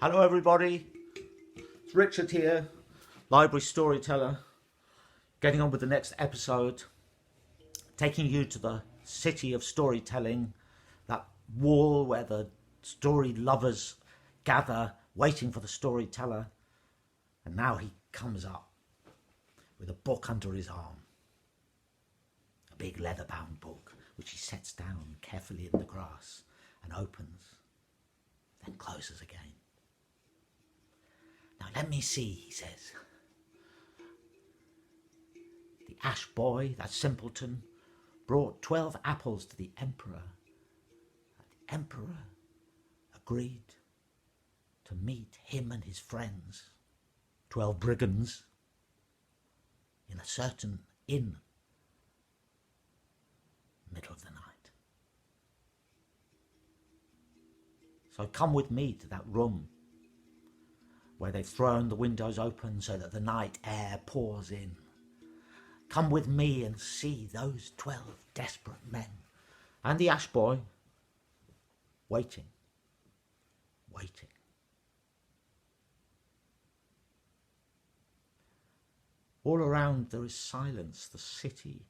Hello everybody, it's Richard here, library storyteller, getting on with the next episode, taking you to the city of storytelling, that wall where the story lovers gather, waiting for the storyteller. And now he comes up with a book under his arm, a big leather-bound book, which he sets down carefully in the grass and opens, then closes again. Now let me see, he says. The ash boy, that simpleton, brought 12 apples to the emperor. The emperor agreed to meet him and his friends, 12 brigands, in a certain inn, middle of the night. So come with me to that room where they've thrown the windows open so that the night air pours in. Come with me and see those 12 desperate men and the ash boy waiting. All around there is silence. The city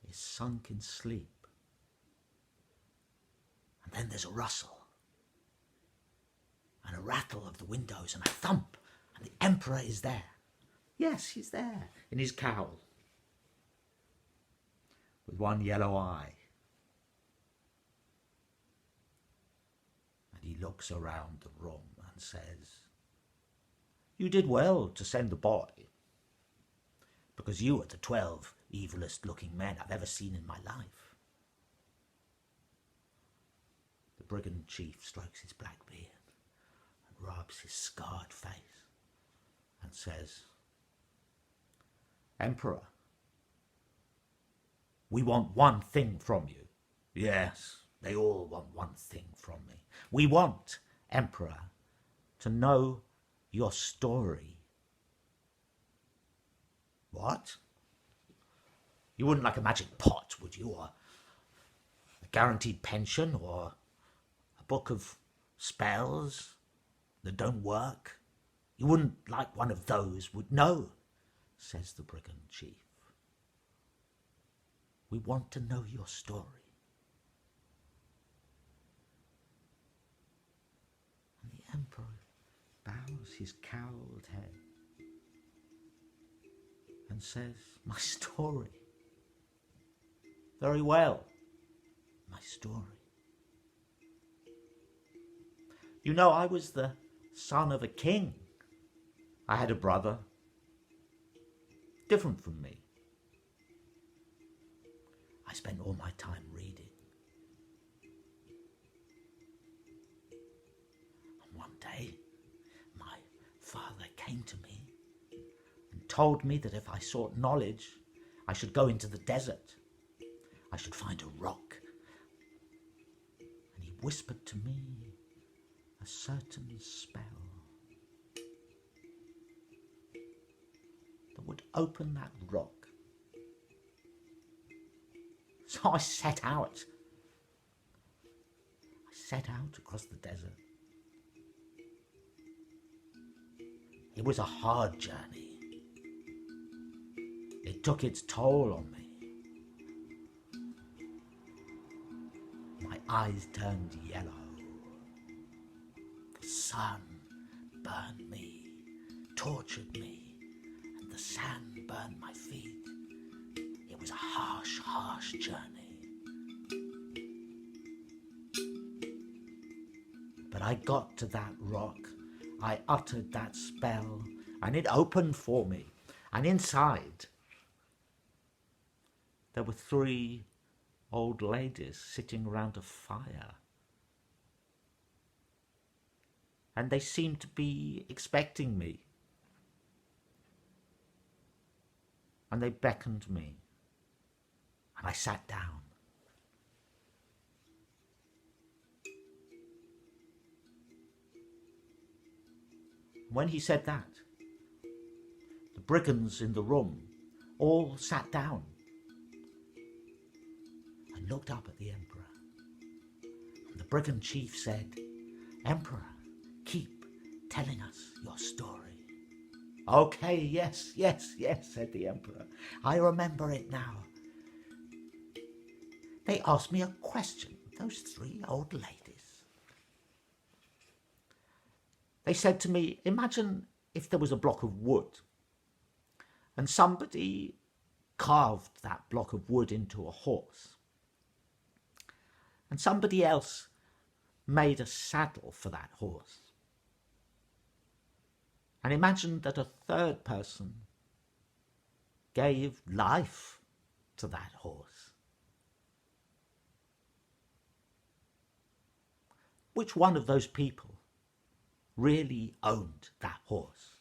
is sunk in sleep. And then there's a rustle and a rattle of the windows and a thump, and the emperor is there. Yes, he's there, in his cowl, with one yellow eye. And he looks around the room and says, "You did well to send the boy, because you are the 12 evilest looking men I've ever seen in my life." The brigand chief strokes his black beard, rubs his scarred face and says, "Emperor, we want one thing from you." Yes, they all want one thing from me. "We want, Emperor, to know your story." "What? You wouldn't like a magic pot, would you? Or a guaranteed pension? Or a book of spells that don't work? You wouldn't like one of those, would?" "No," says the brigand chief. "We want to know your story." And the emperor bows his cowled head and says, "My story. Very well, my story. You know, I was the son of a king. I had a brother, different from me. I spent all my time reading. And one day, my father came to me and told me that if I sought knowledge, I should go into the desert. I should find a rock. And he whispered to me a certain spell that would open that rock. So I set out. Across the desert. It was a hard journey. It took its toll on me. My eyes turned yellow. The sun burned me, tortured me, and the sand burned my feet. It was a harsh, harsh journey. But I got to that rock. I uttered that spell, and it opened for me. And inside, there were 3 old ladies sitting around a fire. And they seemed to be expecting me. And they beckoned me. And I sat down. When he said that, the brigands in the room all sat down and looked up at the emperor. And the brigand chief said, "Emperor, keep telling us your story. Okay, yes, said the emperor. I remember it now. They asked me a question, those 3 old ladies. They said to me, imagine if there was a block of wood and somebody carved that block of wood into a horse, and somebody else made a saddle for that horse. And imagine that a 3rd person gave life to that horse. Which one of those people really owned that horse?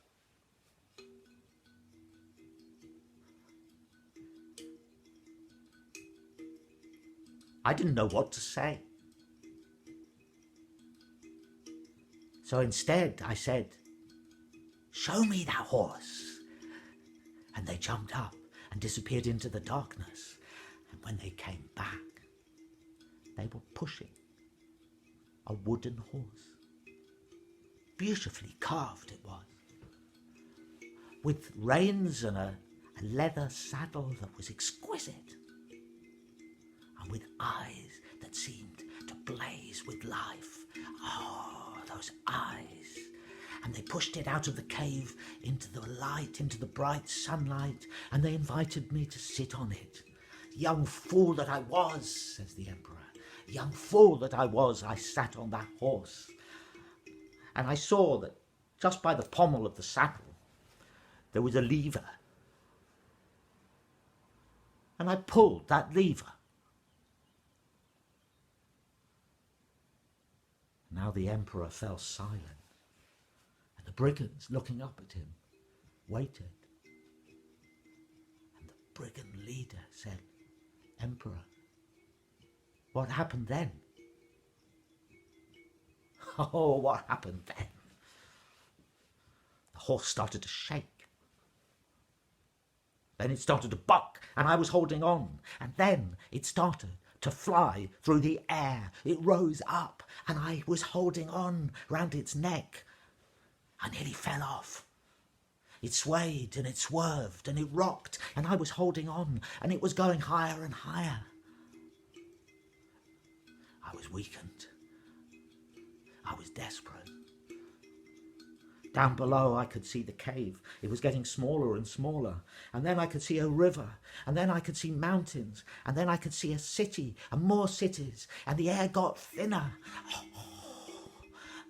I didn't know what to say. So instead I said, show me that horse. And they jumped up and disappeared into the darkness. And when they came back, they were pushing a wooden horse. Beautifully carved it was, with reins and a leather saddle that was exquisite, and with eyes that seemed to blaze with life. Oh, those eyes! And they pushed it out of the cave into the light, into the bright sunlight, and they invited me to sit on it. Young fool that I was, says the emperor. Young fool that I was, I sat on that horse. And I saw that just by the pommel of the saddle, there was a lever. And I pulled that lever. Now the emperor fell silent, and the brigands, looking up at him, waited. And the brigand leader said, Emperor, what happened then? Oh, what happened then? The horse started to shake. Then it started to buck, and I was holding on. And then it started to fly through the air. It rose up, and I was holding on round its neck. I nearly fell off. It swayed, and it swerved, and it rocked, and I was holding on, and it was going higher and higher. I was weakened. I was desperate. Down below I could see the cave. It was getting smaller and smaller. And then I could see a river. And then I could see mountains. And then I could see a city and more cities. And the air got thinner.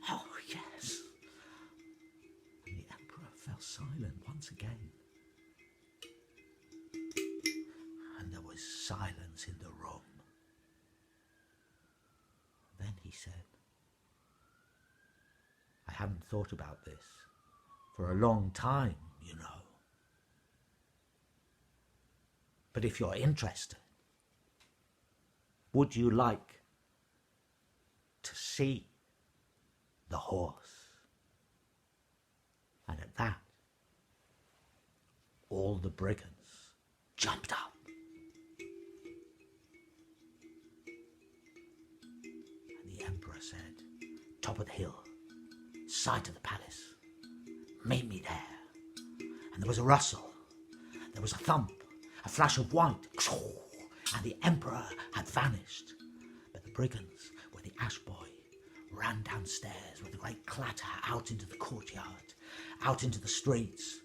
Oh, yes. And the emperor fell silent once again. And there was silence in the room. Then he said, I hadn't thought about this for a long time, you know. But if you're interested, would you like to see the horse? And at that, all the brigands jumped up. And the emperor said, top of the hill, side of the palace, meet me there. And there was a rustle, there was a thump, a flash of white, and the emperor had vanished. But the brigands with the ash boy ran downstairs with a great clatter out into the courtyard, out into the streets,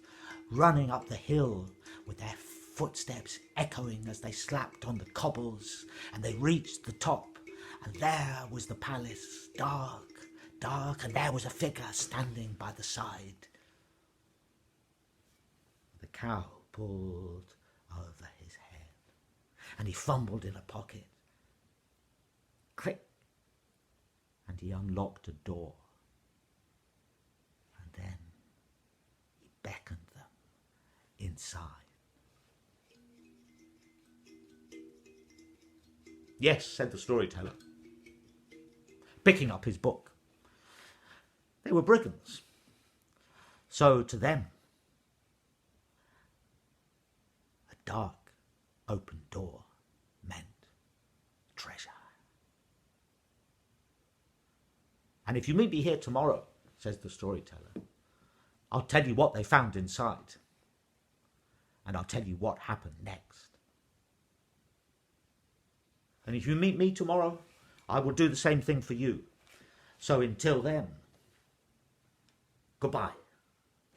running up the hill with their footsteps echoing as they slapped on the cobbles, and they reached the top, and there was the palace, dark, and there was a figure standing by the side. The cow pulled over his head, and he fumbled in a pocket. Click, and he unlocked a door. And then he beckoned them inside. Yes, said the storyteller, picking up his book. They were brigands. So to them, a dark, open door meant treasure. And if you meet me here tomorrow, says the storyteller. I'll tell you what they found inside. And I'll tell you what happened next. And if you meet me tomorrow, I will do the same thing for you. So until then, goodbye.